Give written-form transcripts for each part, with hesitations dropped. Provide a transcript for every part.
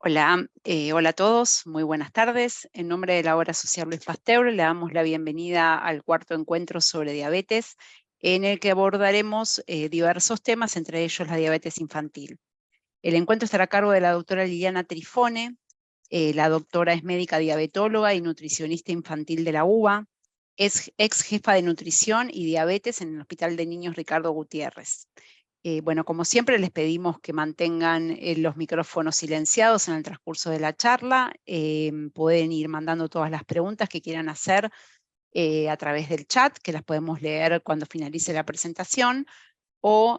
Hola a todos, muy buenas tardes. En nombre de la Obra Social Luis Pasteur, le damos la bienvenida al cuarto encuentro sobre diabetes, en el que abordaremos diversos temas, entre ellos la diabetes infantil. El encuentro estará a cargo de la doctora Liliana Trifone. La doctora es médica diabetóloga y nutricionista infantil de la UBA, es ex jefa de nutrición y diabetes en el Hospital de Niños Ricardo Gutiérrez. Bueno, como siempre les pedimos que mantengan los micrófonos silenciados en el transcurso de la charla. Pueden ir mandando todas las preguntas que quieran hacer a través del chat, que las podemos leer cuando finalice la presentación. O,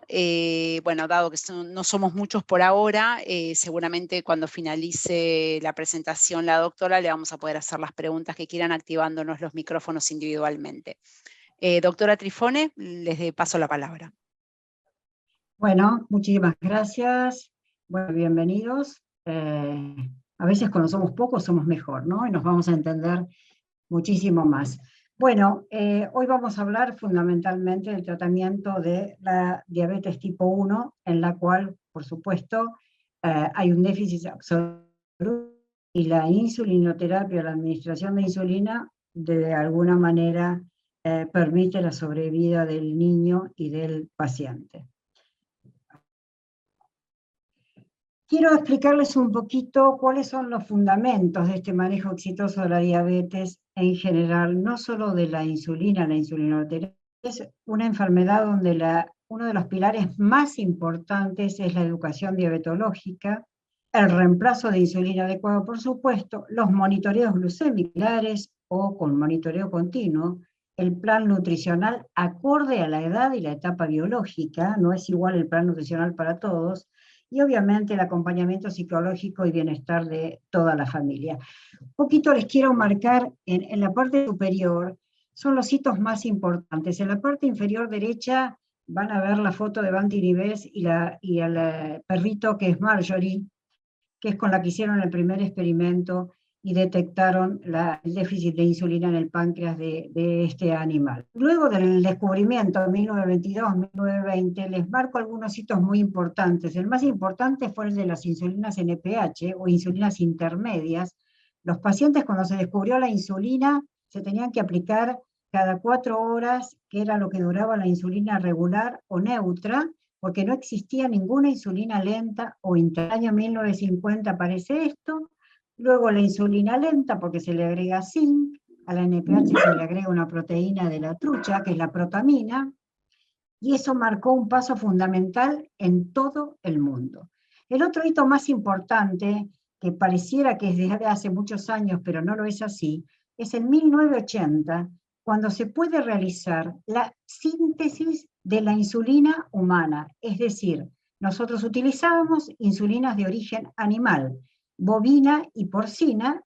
bueno, dado que no somos muchos por ahora, seguramente cuando finalice la presentación la doctora le vamos a poder hacer las preguntas que quieran activándonos los micrófonos individualmente. Doctora Trifone, les paso la palabra. Bueno, muchísimas gracias. Bueno, bienvenidos. A veces cuando somos pocos somos mejor, ¿no? Y nos vamos a entender muchísimo más. Bueno, hoy vamos a hablar fundamentalmente del tratamiento de la diabetes tipo 1, en la cual, por supuesto, hay un déficit absoluto y la insulinoterapia, la administración de insulina, de alguna manera permite la sobrevida del niño y del paciente. Quiero explicarles un poquito cuáles son los fundamentos de este manejo exitoso de la diabetes en general, no solo de la insulinoterapia. Es una enfermedad donde uno de los pilares más importantes es la educación diabetológica, el reemplazo de insulina adecuado, por supuesto, los monitoreos glucémicos o con monitoreo continuo, el plan nutricional acorde a la edad y la etapa biológica, no es igual el plan nutricional para todos, y obviamente el acompañamiento psicológico y bienestar de toda la familia. Un poquito les quiero marcar en la parte superior, son los hitos más importantes. En la parte inferior derecha van a ver la foto de Banti Nives y el perrito que es Marjorie, que es con la que hicieron el primer experimento y detectaron el déficit de insulina en el páncreas de este animal. Luego del descubrimiento en 1922-1920, les marco algunos hitos muy importantes. El más importante fue el de las insulinas NPH o insulinas intermedias. Los pacientes, cuando se descubrió la insulina, se tenían que aplicar cada 4 horas, que era lo que duraba la insulina regular o neutra, porque no existía ninguna insulina lenta o intermedia. En el año 1950 aparece esto. Luego la insulina lenta, porque se le agrega zinc, a la NPH se le agrega una proteína de la trucha, que es la protamina, y eso marcó un paso fundamental en todo el mundo. El otro hito más importante, que pareciera que es desde hace muchos años, pero no lo es así, es en 1980, cuando se puede realizar la síntesis de la insulina humana, es decir, nosotros utilizábamos insulinas de origen animal, bovina y porcina,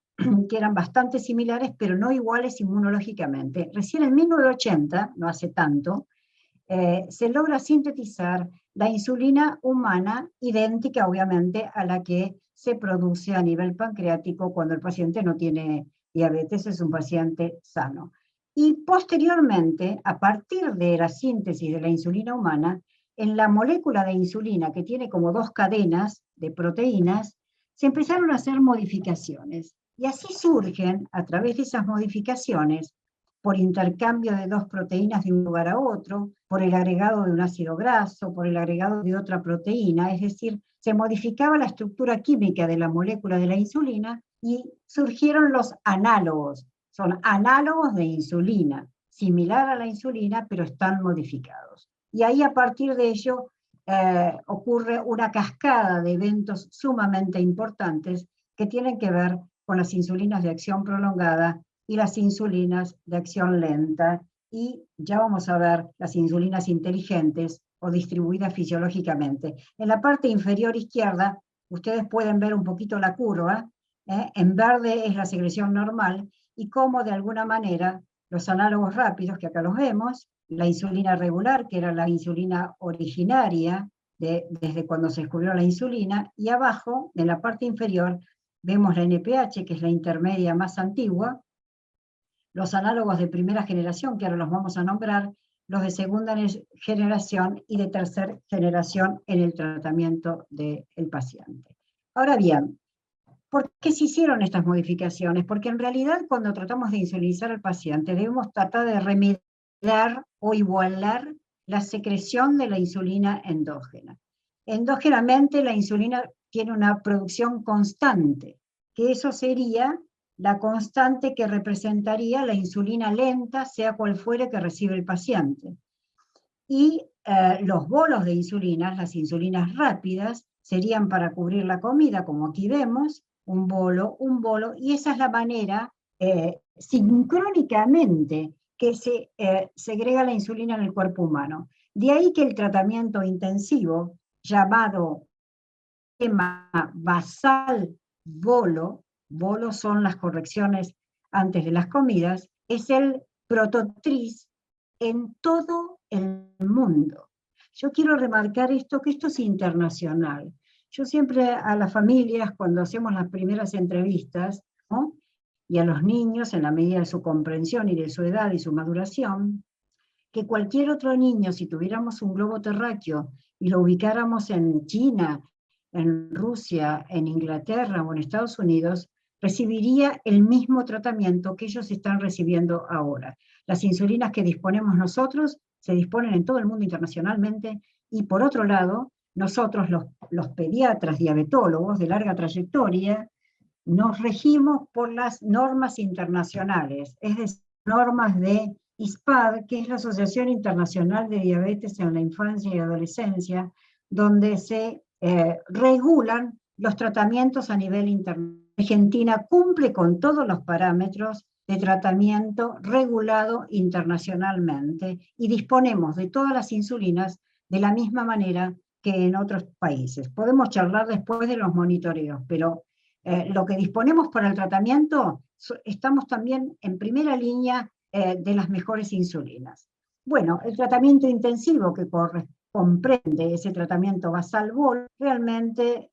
que eran bastante similares, pero no iguales inmunológicamente. Recién en 1980, no hace tanto, se logra sintetizar la insulina humana, idéntica obviamente a la que se produce a nivel pancreático cuando el paciente no tiene diabetes, es un paciente sano. Y posteriormente, a partir de la síntesis de la insulina humana, en la molécula de insulina, que tiene como 2 cadenas de proteínas, se empezaron a hacer modificaciones. Y así surgen, a través de esas modificaciones, por intercambio de 2 proteínas de un lugar a otro, por el agregado de un ácido graso, por el agregado de otra proteína, es decir, se modificaba la estructura química de la molécula de la insulina y surgieron los análogos. Son análogos de insulina, similar a la insulina, pero están modificados. Y ahí a partir de ello ocurre una cascada de eventos sumamente importantes que tienen que ver con las insulinas de acción prolongada y las insulinas de acción lenta, y ya vamos a ver las insulinas inteligentes o distribuidas fisiológicamente. En la parte inferior izquierda, ustedes pueden ver un poquito la curva, en verde es la secreción normal, y cómo de alguna manera los análogos rápidos, que acá los vemos, la insulina regular, que era la insulina originaria desde cuando se descubrió la insulina, y abajo, en la parte inferior, vemos la NPH, que es la intermedia más antigua, los análogos de primera generación, que ahora los vamos a nombrar, los de segunda generación y de tercera generación en el tratamiento del paciente. Ahora bien, ¿Por qué se hicieron estas modificaciones? Porque en realidad cuando tratamos de insulinizar al paciente debemos tratar de remediar o igualar la secreción de la insulina endógena. Endógenamente la insulina tiene una producción constante, que eso sería la constante que representaría la insulina lenta, sea cual fuere que recibe el paciente. Y los bolos de insulina, las insulinas rápidas, serían para cubrir la comida, como aquí vemos, un bolo, y esa es la manera sincrónicamente que se segrega la insulina en el cuerpo humano. De ahí que el tratamiento intensivo, llamado esquema basal bolo, bolos son las correcciones antes de las comidas, es el prototriz en todo el mundo. Yo quiero remarcar esto, que esto es internacional. Yo siempre a las familias, cuando hacemos las primeras entrevistas, ¿no?, y a los niños, en la medida de su comprensión y de su edad y su maduración, que cualquier otro niño, si tuviéramos un globo terráqueo y lo ubicáramos en China, en Rusia, en Inglaterra o en Estados Unidos, recibiría el mismo tratamiento que ellos están recibiendo ahora. Las insulinas que disponemos nosotros se disponen en todo el mundo internacionalmente, y por otro lado, nosotros los pediatras diabetólogos de larga trayectoria nos regimos por las normas internacionales, es decir, normas de ISPAD, que es la Asociación Internacional de Diabetes en la Infancia y Adolescencia, donde se regulan los tratamientos a nivel internacional. Argentina cumple con todos los parámetros de tratamiento regulado internacionalmente y disponemos de todas las insulinas de la misma manera que en otros países. Podemos charlar después de los monitoreos, pero lo que disponemos para el tratamiento, estamos también en primera línea de las mejores insulinas. Bueno, el tratamiento intensivo que comprende ese tratamiento basal-bol, realmente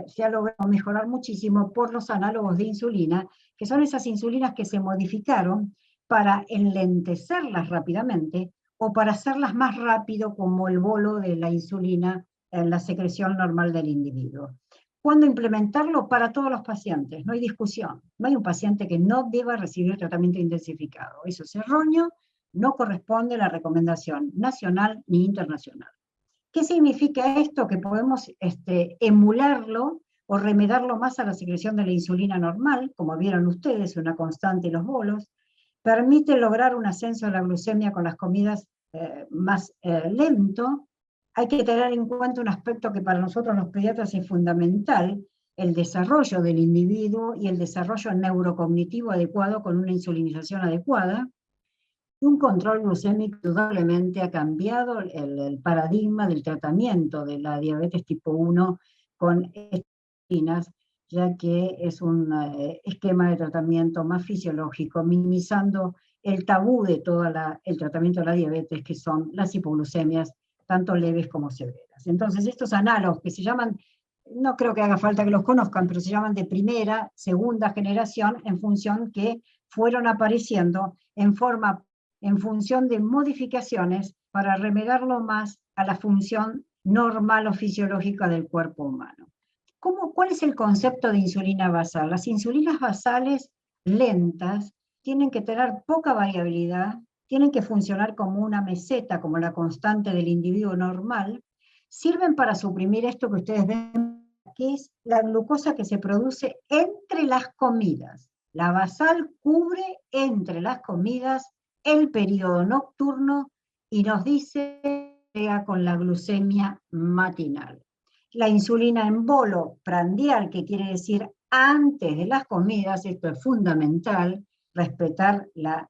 se ha logrado mejorar muchísimo por los análogos de insulina, que son esas insulinas que se modificaron para enlentecerlas rápidamente o para hacerlas más rápido, como el bolo de la insulina en la secreción normal del individuo. ¿Cuándo implementarlo? Para todos los pacientes, no hay discusión. No hay un paciente que no deba recibir tratamiento intensificado. Eso es erróneo, no corresponde a la recomendación nacional ni internacional. ¿Qué significa esto? Que podemos emularlo o remedarlo más a la secreción de la insulina normal, como vieron ustedes, una constante en los bolos. Permite lograr un ascenso de la glucemia con las comidas más lento. Hay que tener en cuenta un aspecto que para nosotros los pediatras es fundamental: el desarrollo del individuo y el desarrollo neurocognitivo adecuado con una insulinización adecuada. Y un control glucémico indudablemente ha cambiado el paradigma del tratamiento de la diabetes tipo 1 con insulinas, ya que es un esquema de tratamiento más fisiológico, minimizando el tabú de todo el tratamiento de la diabetes, que son las hipoglucemias, tanto leves como severas. Entonces, estos análogos que se llaman, no creo que haga falta que los conozcan, pero se llaman de primera, segunda generación, en función que fueron apareciendo en función de modificaciones para remediarlo más a la función normal o fisiológica del cuerpo humano. ¿Cuál es el concepto de insulina basal? Las insulinas basales lentas tienen que tener poca variabilidad, tienen que funcionar como una meseta, como la constante del individuo normal, sirven para suprimir esto que ustedes ven, que es la glucosa que se produce entre las comidas. La basal cubre entre las comidas el periodo nocturno y nos dice con la glucemia matinal. La insulina en bolo prandial, que quiere decir antes de las comidas, esto es fundamental, respetar la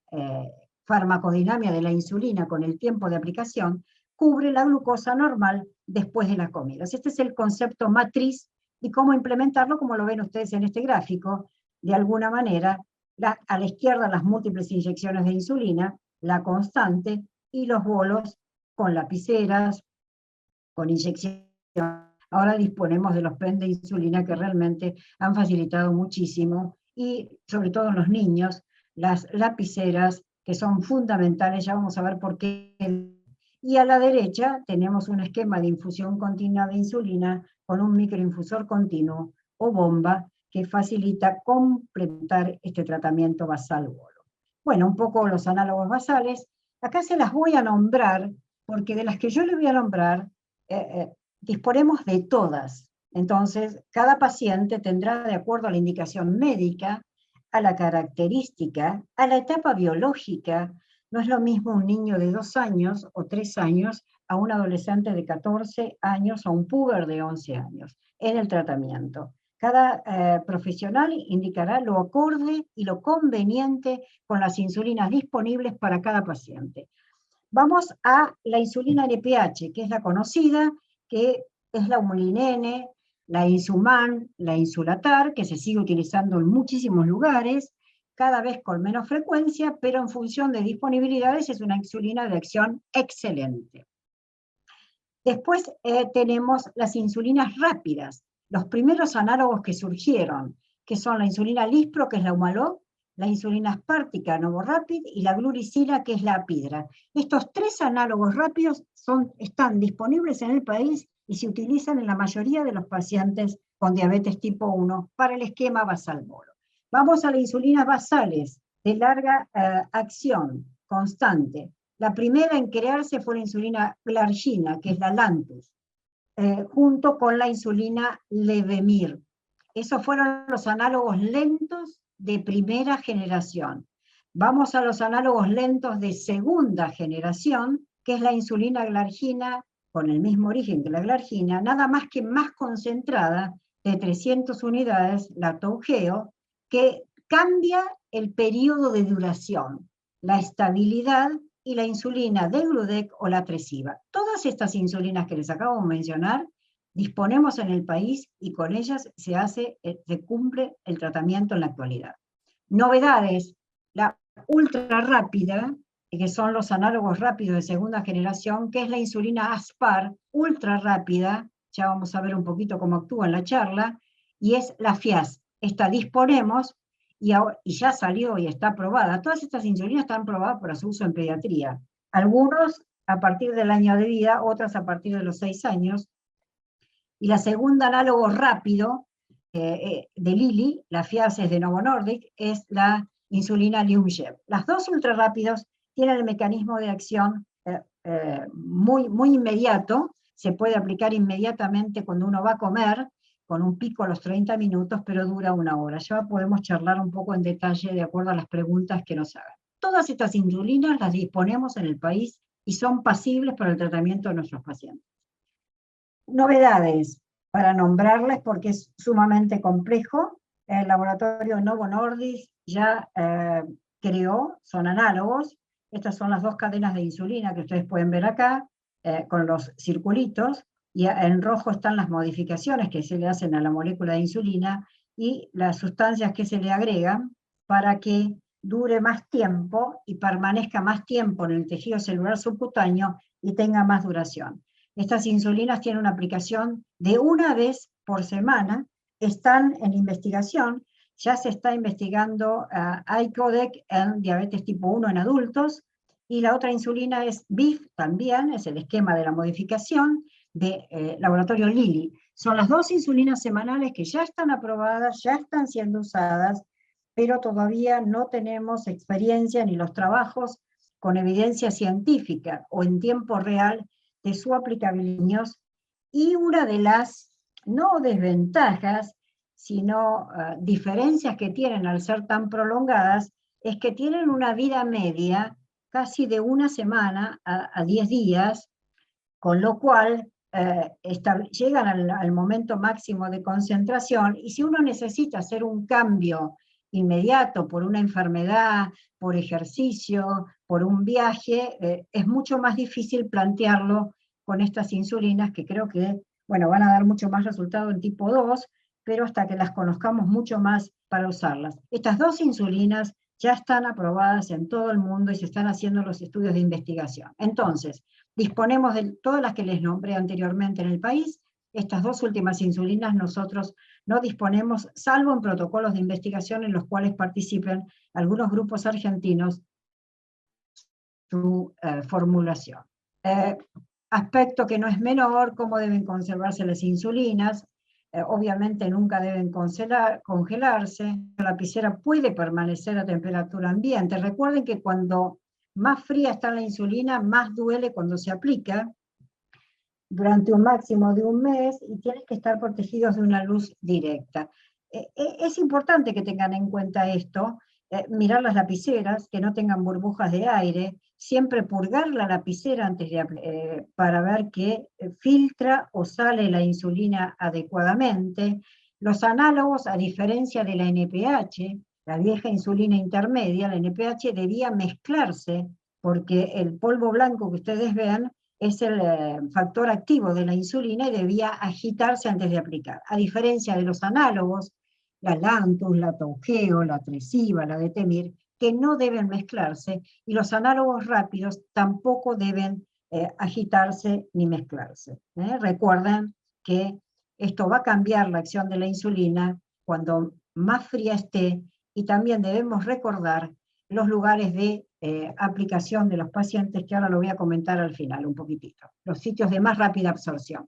farmacodinámica de la insulina con el tiempo de aplicación, cubre la glucosa normal después de las comidas. Este es el concepto matriz y cómo implementarlo, como lo ven ustedes en este gráfico. De alguna manera, a la izquierda las múltiples inyecciones de insulina, la constante, y los bolos con lapiceras, con inyección. Ahora disponemos de los pen de insulina, que realmente han facilitado muchísimo, y sobre todo en los niños, las lapiceras, que son fundamentales, ya vamos a ver por qué. Y a la derecha tenemos un esquema de infusión continua de insulina con un microinfusor continuo o bomba, que facilita complementar este tratamiento basal-bolo. Bueno, un poco los análogos basales. Acá se las voy a nombrar, porque de las que yo les voy a nombrar, disponemos de todas. Entonces, cada paciente tendrá, de acuerdo a la indicación médica, a la característica, a la etapa biológica. No es lo mismo un niño de 2 años o 3 años a un adolescente de 14 años o un puber de 11 años en el tratamiento. Cada profesional indicará lo acorde y lo conveniente con las insulinas disponibles para cada paciente. Vamos a la insulina NPH, que es la conocida, que es la Humulin la Insuman, la Insulatar, que se sigue utilizando en muchísimos lugares, cada vez con menos frecuencia, pero en función de disponibilidades es una insulina de acción excelente. Después tenemos las insulinas rápidas, los primeros análogos que surgieron, que son la insulina Lispro, que es la Humalog, la insulina aspártica Novorapid y la gluricina, que es la Apidra. Estos 3 análogos rápidos están disponibles en el país y se utilizan en la mayoría de los pacientes con diabetes tipo 1 para el esquema basal-bolo. Vamos a las insulinas basales de larga acción constante. La primera en crearse fue la insulina glargina, que es la Lantus, junto con la insulina Levemir. Esos fueron los análogos lentos de primera generación. Vamos a los análogos lentos de segunda generación, que es la insulina glargina, con el mismo origen que la glargina, nada más que más concentrada, de 300 unidades, la Toujeo, que cambia el periodo de duración, la estabilidad y la insulina Degludec o la Tresiba. Todas estas insulinas que les acabo de mencionar, disponemos en el país y con ellas se cumple el tratamiento en la actualidad. Novedades, la ultra rápida, que son los análogos rápidos de segunda generación, que es la insulina Aspar, ultra rápida, ya vamos a ver un poquito cómo actúa en la charla, y es la FIAS. Esta disponemos y ya salió y está aprobada. Todas estas insulinas están aprobadas para su uso en pediatría. Algunos a partir del año de vida, otras a partir de los 6 años. Y la segunda análogo rápido de Lilly, la FIAS es de Novo Nordisk, es la insulina Lyumjev. Las dos ultrarrápidos tienen el mecanismo de acción muy inmediato, se puede aplicar inmediatamente cuando uno va a comer, con un pico a los 30 minutos, pero dura 1 hora. Ya podemos charlar un poco en detalle de acuerdo a las preguntas que nos hagan. Todas estas insulinas las disponemos en el país y son pasibles para el tratamiento de nuestros pacientes. Novedades, para nombrarles porque es sumamente complejo. El laboratorio Novo Nordisk ya creó, son análogos. Estas son las 2 cadenas de insulina que ustedes pueden ver acá, con los circulitos, y en rojo están las modificaciones que se le hacen a la molécula de insulina y las sustancias que se le agregan para que dure más tiempo y permanezca más tiempo en el tejido celular subcutáneo y tenga más duración. Estas insulinas tienen una aplicación de 1 vez por semana, están en investigación, ya se está investigando icodec en diabetes tipo 1 en adultos, y la otra insulina es BIF también, es el esquema de la modificación de laboratorio Lilly. Son las 2 insulinas semanales que ya están aprobadas, ya están siendo usadas, pero todavía no tenemos experiencia ni los trabajos con evidencia científica o en tiempo real de su aplicabilidad. Y una de las, no desventajas, sino diferencias que tienen al ser tan prolongadas, es que tienen una vida media casi de 1 semana a 10 días, con lo cual llegan al momento máximo de concentración, y si uno necesita hacer un cambio inmediato por una enfermedad, por ejercicio, por un viaje, es mucho más difícil plantearlo con estas insulinas que creo que, bueno, van a dar mucho más resultado en tipo 2, pero hasta que las conozcamos mucho más para usarlas. Estas 2 insulinas ya están aprobadas en todo el mundo y se están haciendo los estudios de investigación. Entonces, disponemos de todas las que les nombré anteriormente en el país. Estas 2 últimas insulinas nosotros no disponemos, salvo en protocolos de investigación en los cuales participen algunos grupos argentinos su formulación. Aspecto que no es menor, cómo deben conservarse las insulinas. obviamente nunca deben congelarse, la lapicera puede permanecer a temperatura ambiente. Recuerden que cuando más fría está la insulina, más duele cuando se aplica, durante un máximo de un mes, y tienen que estar protegidos de una luz directa. Es importante que tengan en cuenta esto, mirar las lapiceras, que no tengan burbujas de aire, siempre purgar la lapicera antes de, para ver que filtra o sale la insulina adecuadamente. Los análogos, a diferencia de la NPH, la vieja insulina intermedia, la NPH debía mezclarse, porque el polvo blanco que ustedes ven es el factor activo de la insulina y debía agitarse antes de aplicar. A diferencia de los análogos, la Lantus, la Toujeo, la Tresiba, la Detemir, que no deben mezclarse, y los análogos rápidos tampoco deben agitarse ni mezclarse. Recuerden que esto va a cambiar la acción de la insulina cuando más fría esté, y también debemos recordar los lugares de aplicación de los pacientes, que ahora lo voy a comentar al final un poquitito. Los sitios de más rápida absorción.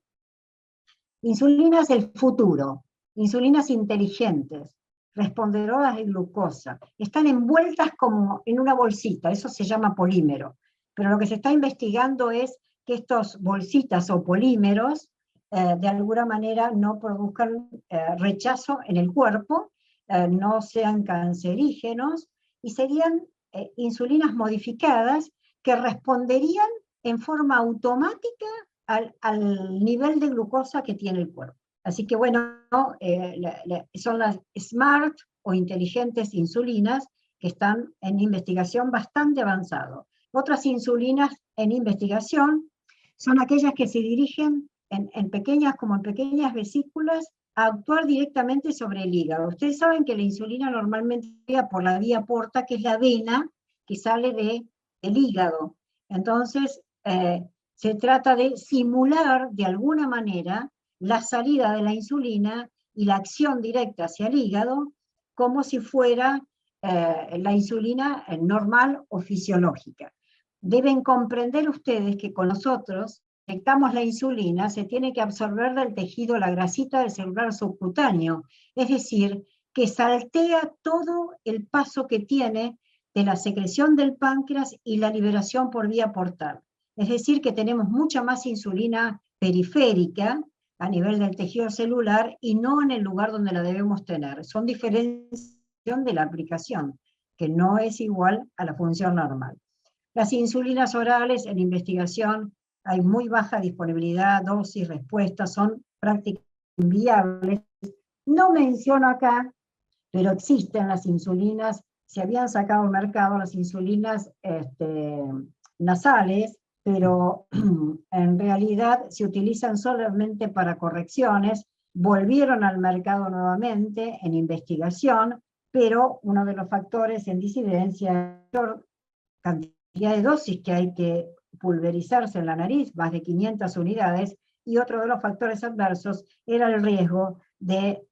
Insulinas del futuro, insulinas inteligentes, respondedoras de glucosa. Están envueltas como en una bolsita, eso se llama polímero. Pero lo que se está investigando es que estos bolsitas o polímeros de alguna manera no produzcan rechazo en el cuerpo, no sean cancerígenos, y serían insulinas modificadas que responderían en forma automática al nivel de glucosa que tiene el cuerpo. Así que bueno, son las smart o inteligentes insulinas que están en investigación bastante avanzado. Otras insulinas en investigación son aquellas que se dirigen en pequeñas vesículas a actuar directamente sobre el hígado. Ustedes saben que la insulina normalmente llega por la vía porta, que es la vena que sale del hígado. Entonces, se trata de simular de alguna manera la salida de la insulina y la acción directa hacia el hígado, como si fuera la insulina normal o fisiológica. Deben comprender ustedes que con nosotros detectamos la insulina, se tiene que absorber del tejido la grasita del celular subcutáneo, es decir, que saltea todo el paso que tiene de la secreción del páncreas y la liberación por vía portal. Es decir, que tenemos mucha más insulina periférica a nivel del tejido celular y no en el lugar donde la debemos tener. Son diferencias de la aplicación, que no es igual a la función normal. Las insulinas orales en investigación hay muy baja disponibilidad, dosis, respuesta, son prácticamente inviables. No menciono acá, pero existen las insulinas, se habían sacado al mercado las insulinas nasales, pero en realidad se utilizan solamente para correcciones, volvieron al mercado nuevamente en investigación, pero uno de los factores en disidencia es la cantidad de dosis que hay que pulverizarse en la nariz, más de 500 unidades, y otro de los factores adversos era el riesgo de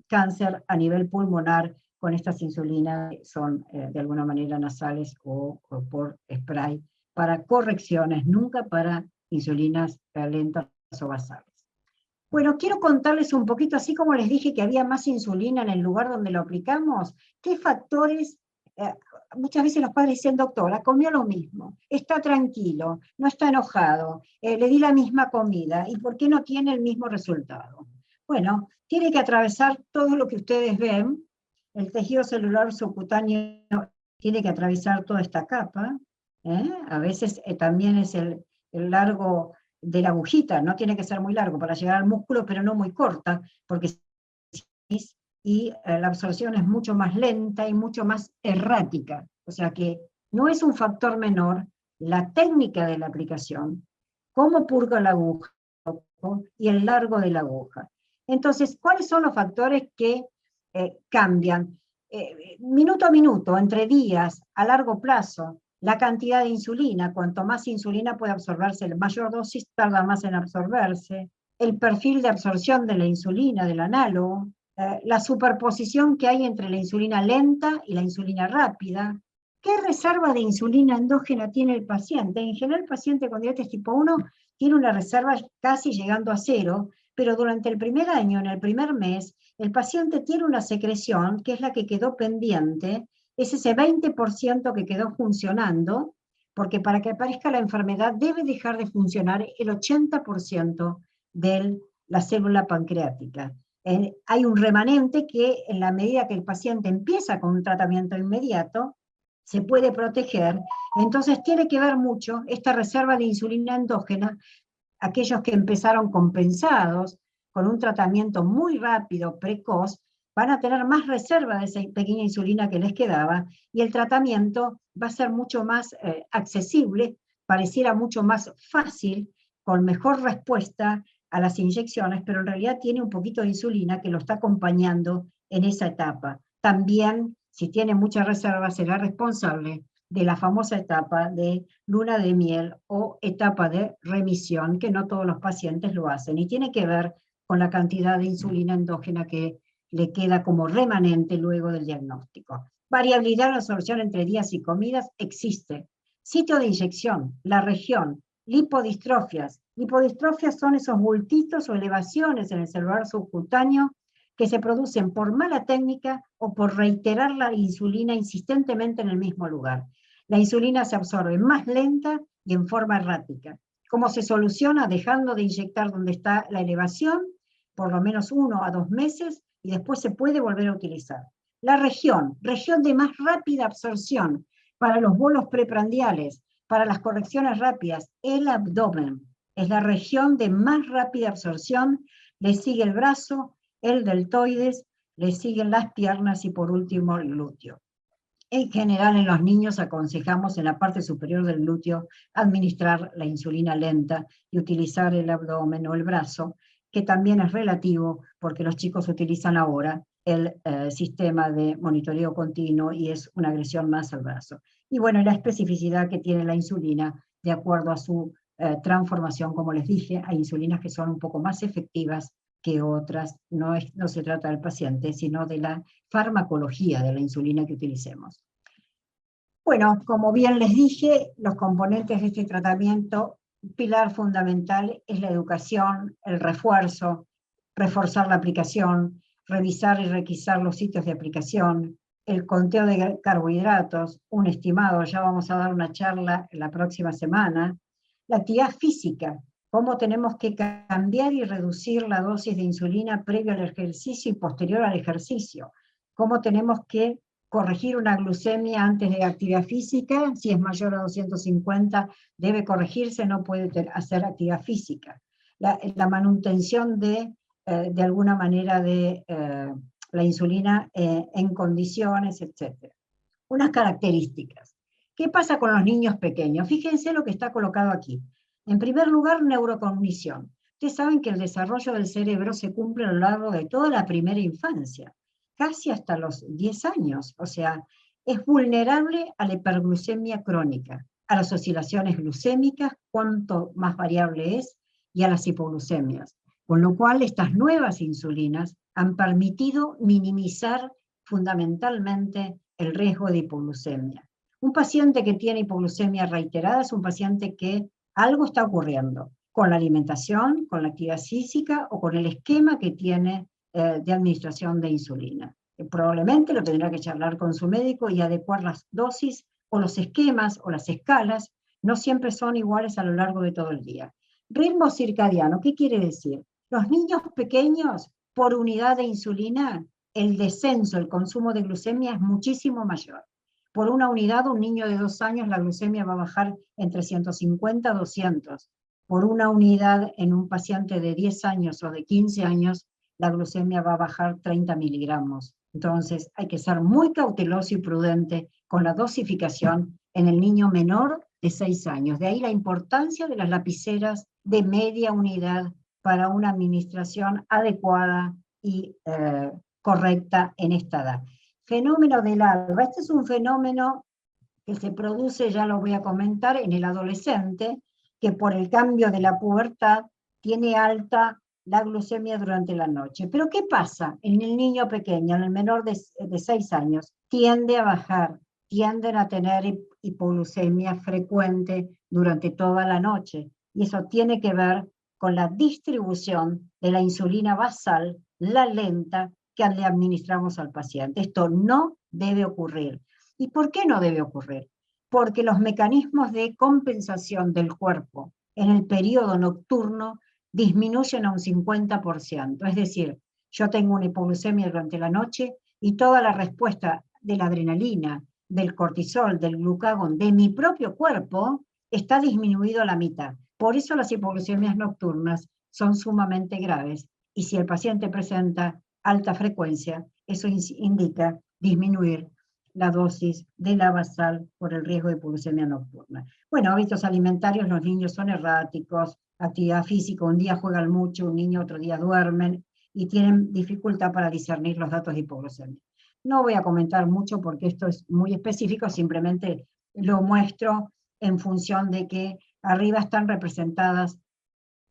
cáncer a nivel pulmonar con estas insulinas que son de alguna manera nasales o por spray, para correcciones, nunca para insulinas lentas o basales. Bueno, quiero contarles un poquito, así como les dije que había más insulina en el lugar donde lo aplicamos, qué factores, muchas veces los padres dicen, doctora, comió lo mismo, está tranquilo, no está enojado, le di la misma comida, ¿y por qué no tiene el mismo resultado? Bueno, tiene que atravesar todo lo que ustedes ven, el tejido celular subcutáneo tiene que atravesar toda esta capa, a veces también es el largo de la agujita, no tiene que ser muy largo para llegar al músculo, pero no muy corta, porque y la absorción es mucho más lenta y mucho más errática. O sea que no es un factor menor la técnica de la aplicación, cómo purga la aguja y el largo de la aguja. Entonces, ¿cuáles son los factores que cambian? Minuto a minuto, entre días, a largo plazo, la cantidad de insulina, cuanto más insulina puede absorberse, la mayor dosis tarda más en absorberse, el perfil de absorción de la insulina, del análogo, la superposición que hay entre la insulina lenta y la insulina rápida, qué reserva de insulina endógena tiene el paciente. En general el paciente con diabetes tipo 1 tiene una reserva casi llegando a cero, pero durante el primer año, en el primer mes, el paciente tiene una secreción que es la que quedó pendiente, es ese 20% que quedó funcionando, porque para que aparezca la enfermedad debe dejar de funcionar el 80% de la célula pancreática. Hay un remanente que en la medida que el paciente empieza con un tratamiento inmediato, se puede proteger. Entonces tiene que ver mucho esta reserva de insulina endógena. Aquellos que empezaron compensados con un tratamiento muy rápido, precoz, van a tener más reserva de esa pequeña insulina que les quedaba, y el tratamiento va a ser mucho más accesible, pareciera mucho más fácil, con mejor respuesta a las inyecciones, pero en realidad tiene un poquito de insulina que lo está acompañando en esa etapa. También, si tiene mucha reserva, será responsable de la famosa etapa de luna de miel o etapa de remisión, que no todos los pacientes lo hacen, y tiene que ver con la cantidad de insulina endógena que le queda como remanente luego del diagnóstico. Variabilidad en la absorción entre días y comidas existe. Sitio de inyección, la región, lipodistrofias. Lipodistrofias son esos bultitos o elevaciones en el celular subcutáneo que se producen por mala técnica o por reiterar la insulina insistentemente en el mismo lugar. La insulina se absorbe más lenta y en forma errática. ¿Cómo se soluciona? Dejando de inyectar donde está la elevación, por lo menos 1 a 2 meses, y después se puede volver a utilizar. La región de más rápida absorción para los bolos preprandiales, para las correcciones rápidas, el abdomen. Es la región de más rápida absorción, le sigue el brazo, el deltoides, le siguen las piernas y por último el glúteo. En general, en los niños aconsejamos en la parte superior del glúteo administrar la insulina lenta y utilizar el abdomen o el brazo, que también es relativo porque los chicos utilizan ahora el sistema de monitoreo continuo y es una agresión más al brazo. Y bueno, la especificidad que tiene la insulina de acuerdo a su transformación, como les dije, hay insulinas que son un poco más efectivas que otras. No se trata del paciente, sino de la farmacología de la insulina que utilicemos. Bueno, como bien les dije, los componentes de este tratamiento, pilar fundamental es la educación, el refuerzo, reforzar la aplicación, revisar y requisar los sitios de aplicación, el conteo de carbohidratos, un estimado, ya vamos a dar una charla la próxima semana, la actividad física, cómo tenemos que cambiar y reducir la dosis de insulina previo al ejercicio y posterior al ejercicio, cómo tenemos que corregir una glucemia antes de actividad física, si es mayor a 250 debe corregirse, no puede hacer actividad física. La manutención de alguna manera de la insulina en condiciones, etc. Unas características. ¿Qué pasa con los niños pequeños? Fíjense lo que está colocado aquí. En primer lugar, neurocognición. Ustedes saben que el desarrollo del cerebro se cumple a lo largo de toda la primera infancia, casi hasta los 10 años, o sea, es vulnerable a la hiperglucemia crónica, a las oscilaciones glucémicas, cuanto más variable es, y a las hipoglucemias. Con lo cual, estas nuevas insulinas han permitido minimizar fundamentalmente el riesgo de hipoglucemia. Un paciente que tiene hipoglucemia reiterada es un paciente que algo está ocurriendo con la alimentación, con la actividad física o con el esquema que tiene de administración de insulina. Probablemente lo tendrá que charlar con su médico y adecuar las dosis o los esquemas o las escalas, no siempre son iguales a lo largo de todo el día. Ritmo circadiano, ¿qué quiere decir? Los niños pequeños, por unidad de insulina, el descenso, el consumo de glucemia es muchísimo mayor. Por una unidad, un niño de 2 años, la glucemia va a bajar entre 150 a 200. Por una unidad en un paciente de 10 años o de 15 años, la glucemia va a bajar 30 miligramos. Entonces, hay que ser muy cauteloso y prudente con la dosificación en el niño menor de 6 años. De ahí la importancia de las lapiceras de media unidad para una administración adecuada y correcta en esta edad. Fenómeno del alba. Este es un fenómeno que se produce, ya lo voy a comentar, en el adolescente, que por el cambio de la pubertad tiene alta la glucemia durante la noche. Pero ¿qué pasa en el niño pequeño, en el menor de 6 años? Tiende a bajar, tienden a tener hipoglucemia frecuente durante toda la noche. Y eso tiene que ver con la distribución de la insulina basal, la lenta, que le administramos al paciente. Esto no debe ocurrir. ¿Y por qué no debe ocurrir? Porque los mecanismos de compensación del cuerpo en el periodo nocturno disminuyen a un 50%. Es decir, yo tengo una hipoglucemia durante la noche y toda la respuesta de la adrenalina, del cortisol, del glucagón, de mi propio cuerpo, está disminuido a la mitad. Por eso las hipoglucemias nocturnas son sumamente graves. Y si el paciente presenta alta frecuencia, eso indica disminuir la dosis de la basal por el riesgo de hipoglucemia nocturna. Bueno, hábitos alimentarios, los niños son erráticos, actividad física, un día juegan mucho, un niño otro día duermen, y tienen dificultad para discernir los datos de hipoglucemia. No voy a comentar mucho porque esto es muy específico, simplemente lo muestro en función de que arriba están representadas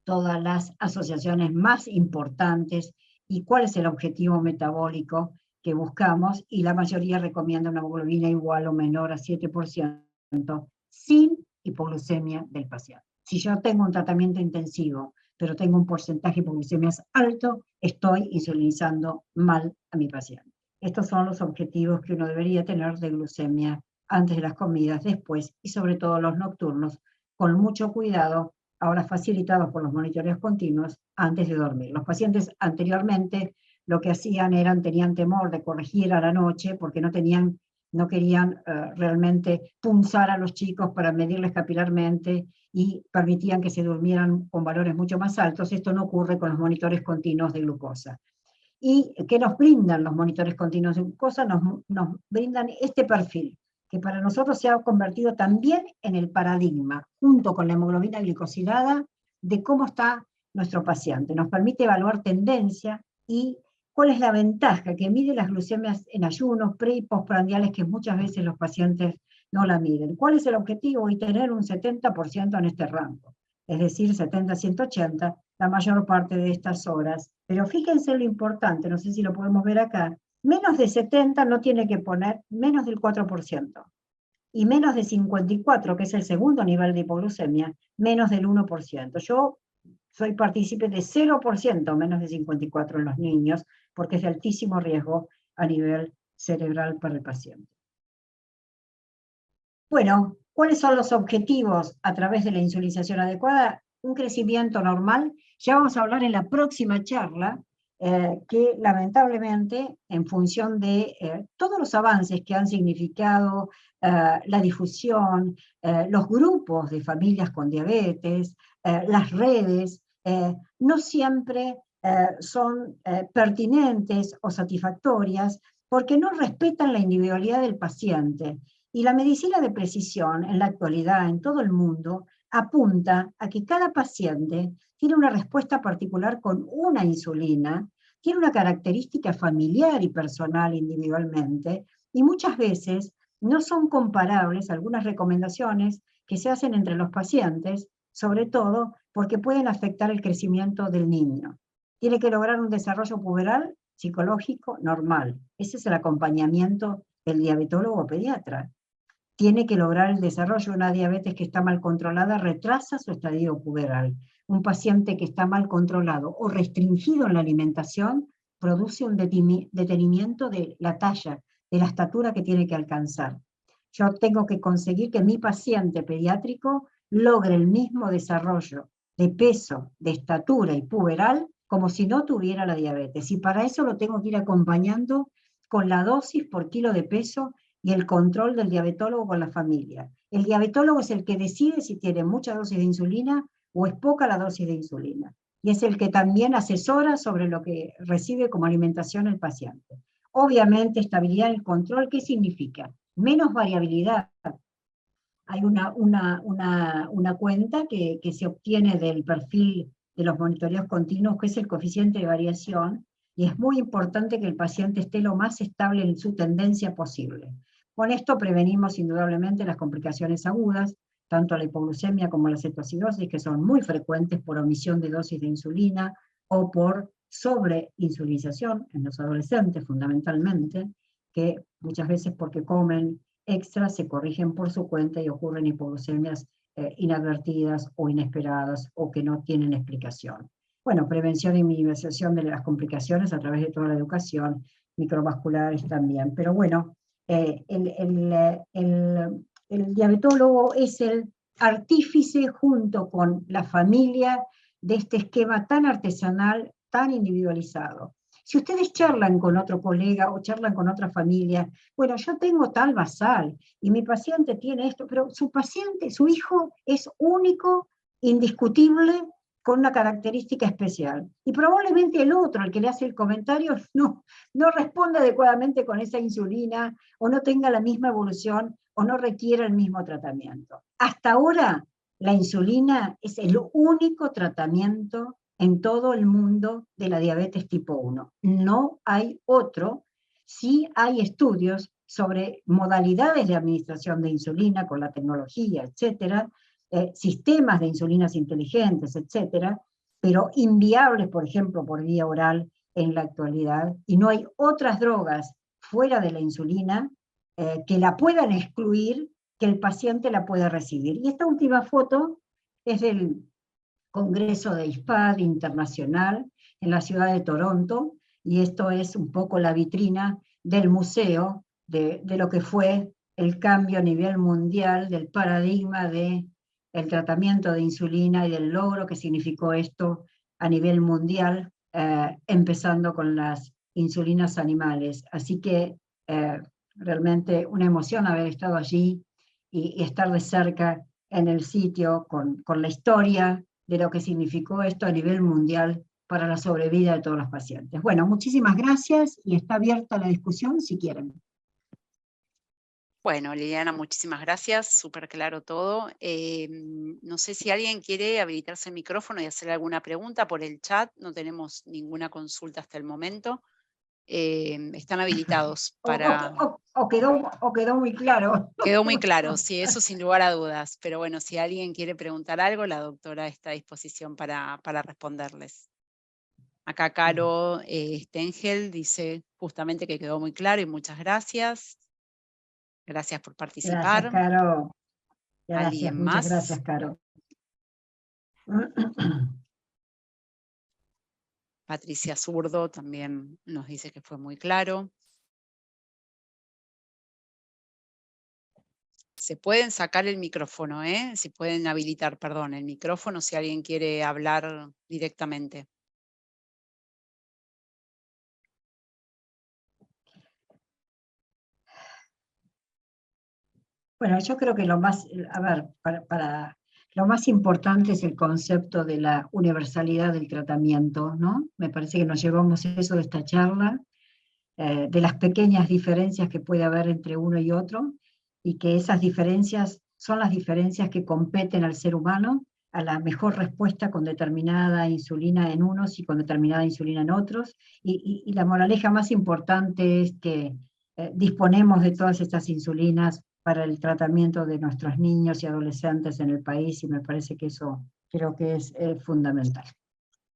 todas las asociaciones más importantes y cuál es el objetivo metabólico que buscamos, y la mayoría recomienda una hemoglobina igual o menor a 7% sin hipoglucemia del paciente. Si yo tengo un tratamiento intensivo, pero tengo un porcentaje de hipoglucemias alto, estoy insulinizando mal a mi paciente. Estos son los objetivos que uno debería tener de glucemia antes de las comidas, después y sobre todo los nocturnos, con mucho cuidado, ahora facilitados por los monitoreos continuos, antes de dormir. Los pacientes anteriormente lo que hacían tenían temor de corregir a la noche porque no querían realmente punzar a los chicos para medirles capilarmente y permitían que se durmieran con valores mucho más altos. Esto no ocurre con los monitores continuos de glucosa. ¿Y qué nos brindan los monitores continuos de glucosa? Nos brindan este perfil, que para nosotros se ha convertido también en el paradigma, junto con la hemoglobina glicosilada, de cómo está nuestro paciente. Nos permite evaluar tendencia y cuál es la ventaja que mide las glucemias en ayunos, pre y postprandiales, que muchas veces los pacientes no la miden. ¿Cuál es el objetivo? Y tener un 70% en este rango, es decir, 70-180, la mayor parte de estas horas. Pero fíjense lo importante, no sé si lo podemos ver acá, menos de 70 no tiene que poner menos del 4%, y menos de 54, que es el segundo nivel de hipoglucemia, menos del 1%. Yo soy partícipe de 0% menos de 54 en los niños, porque es de altísimo riesgo a nivel cerebral para el paciente. Bueno, ¿cuáles son los objetivos a través de la insulinización adecuada? Un crecimiento normal. Ya vamos a hablar en la próxima charla, que lamentablemente, en función de todos los avances que han significado la difusión, los grupos de familias con diabetes, las redes, no siempre son pertinentes o satisfactorias, porque no respetan la individualidad del paciente. Y la medicina de precisión, en la actualidad, en todo el mundo, apunta a que cada paciente tiene una respuesta particular con una insulina, tiene una característica familiar y personal individualmente, y muchas veces no son comparables algunas recomendaciones que se hacen entre los pacientes, sobre todo porque pueden afectar el crecimiento del niño. Tiene que lograr un desarrollo puberal psicológico normal. Ese es el acompañamiento del diabetólogo pediatra. Tiene que lograr el desarrollo. Una diabetes que está mal controlada retrasa su estadio puberal. Un paciente que está mal controlado o restringido en la alimentación produce un detenimiento de la talla, de la estatura que tiene que alcanzar. Yo tengo que conseguir que mi paciente pediátrico logre el mismo desarrollo de peso, de estatura y puberal como si no tuviera la diabetes. Y para eso lo tengo que ir acompañando con la dosis por kilo de peso y el control del diabetólogo con la familia. El diabetólogo es el que decide si tiene mucha dosis de insulina o es poca la dosis de insulina. Y es el que también asesora sobre lo que recibe como alimentación el paciente. Obviamente, estabilidad en el control, ¿qué significa? Menos variabilidad. Hay una cuenta que se obtiene del perfil de los monitoreos continuos, que es el coeficiente de variación, y es muy importante que el paciente esté lo más estable en su tendencia posible. Con esto prevenimos indudablemente las complicaciones agudas, tanto la hipoglucemia como la cetoacidosis, que son muy frecuentes por omisión de dosis de insulina o por sobreinsulinización en los adolescentes fundamentalmente, que muchas veces porque comen extra se corrigen por su cuenta y ocurren hipoglucemias inadvertidas o inesperadas o que no tienen explicación. Bueno, prevención y minimización de las complicaciones a través de toda la educación, microvasculares también. Pero bueno, el diabetólogo es el artífice junto con la familia de este esquema tan artesanal, tan individualizado. Si ustedes charlan con otro colega o charlan con otra familia, bueno, yo tengo tal basal y mi paciente tiene esto, pero su paciente, su hijo es único, indiscutible, con una característica especial. Y probablemente el otro, el que le hace el comentario, no responda adecuadamente con esa insulina o no tenga la misma evolución o no requiera el mismo tratamiento. Hasta ahora, la insulina es el único tratamiento en todo el mundo de la diabetes tipo 1. No hay otro. Sí hay estudios sobre modalidades de administración de insulina con la tecnología, etcétera, sistemas de insulinas inteligentes, etcétera, pero inviables, por ejemplo, por vía oral en la actualidad, y no hay otras drogas fuera de la insulina que la puedan excluir, que el paciente la pueda recibir. Y esta última foto es del Congreso de ISPAD Internacional en la ciudad de Toronto, y esto es un poco la vitrina del museo de lo que fue el cambio a nivel mundial del paradigma del tratamiento de insulina y del logro que significó esto a nivel mundial, empezando con las insulinas animales. Así que realmente una emoción haber estado allí y estar de cerca en el sitio con la historia de lo que significó esto a nivel mundial para la sobrevida de todos los pacientes. Bueno, muchísimas gracias y está abierta la discusión si quieren. Bueno, Liliana, muchísimas gracias, súper claro todo. No sé si alguien quiere habilitarse el micrófono y hacer alguna pregunta por el chat, no tenemos ninguna consulta hasta el momento. Están habilitados para... O quedó muy claro. Quedó muy claro, sí, eso sin lugar a dudas, pero bueno, si alguien quiere preguntar algo, la doctora está a disposición para responderles. Acá Caro Stengel dice justamente que quedó muy claro y muchas gracias. Gracias por Gracias, participar. Caro. Gracias, ¿Alguien muchas más? gracias, Caro. Patricia Zurdo también nos dice que fue muy claro. Se pueden sacar el micrófono, ¿eh? Si pueden habilitar, perdón, el micrófono si alguien quiere hablar directamente. Bueno, yo creo que lo más, a ver, lo más importante es el concepto de la universalidad del tratamiento, ¿no? Me parece que nos llevamos eso de esta charla, de las pequeñas diferencias que puede haber entre uno y otro, y que esas diferencias son las diferencias que competen al ser humano, a la mejor respuesta con determinada insulina en unos y con determinada insulina en otros, y la moraleja más importante es que disponemos de todas estas insulinas para el tratamiento de nuestros niños y adolescentes en el país, y me parece que eso creo que es fundamental.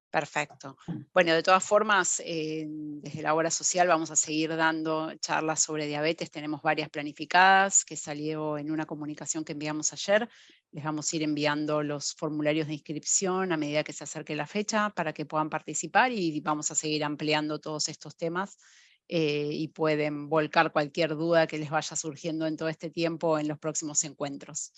Perfecto. Bueno, de todas formas, desde la Obra Social vamos a seguir dando charlas sobre diabetes. Tenemos varias planificadas que salió en una comunicación que enviamos ayer. Les vamos a ir enviando los formularios de inscripción a medida que se acerque la fecha para que puedan participar, y vamos a seguir ampliando todos estos temas y pueden volcar cualquier duda que les vaya surgiendo en todo este tiempo en los próximos encuentros.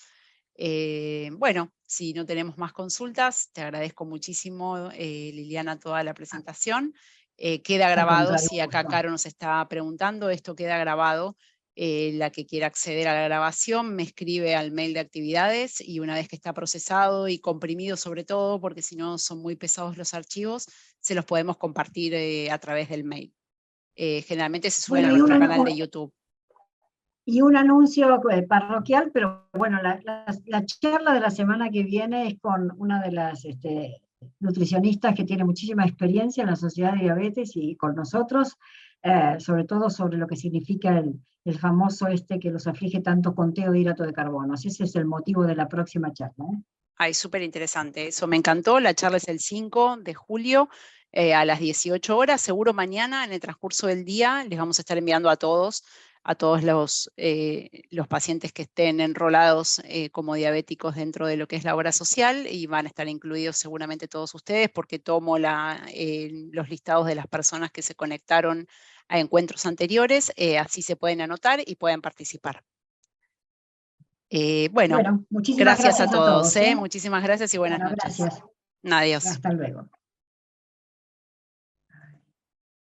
Bueno, si no tenemos más consultas, te agradezco muchísimo, Liliana, toda la presentación. Queda grabado, si acá Caro nos está preguntando, esto queda grabado. La que quiera acceder a la grabación me escribe al mail de actividades, y una vez que está procesado y comprimido sobre todo, porque si no son muy pesados los archivos, se los podemos compartir a través del mail. Generalmente se suben a nuestro canal de YouTube. Y un anuncio parroquial, pero bueno, la charla de la semana que viene es con una de las nutricionistas que tiene muchísima experiencia en la Sociedad de Diabetes y con nosotros, sobre todo sobre lo que significa el famoso que los aflige tanto conteo de hidrato de carbono. Ese es el motivo de la próxima charla. Ay, súper interesante, eso me encantó. La charla es el 5 de julio a las 18 horas. Seguro mañana, en el transcurso del día, les vamos a estar enviando a todos a todos los pacientes que estén enrolados como diabéticos dentro de lo que es la obra social, y van a estar incluidos seguramente todos ustedes, porque tomo los listados de las personas que se conectaron a encuentros anteriores, así se pueden anotar y pueden participar. Bueno, Bueno, muchísimas gracias a gracias a todos. todos. Muchísimas gracias y buenas Bueno, noches. gracias. Adiós. Hasta luego.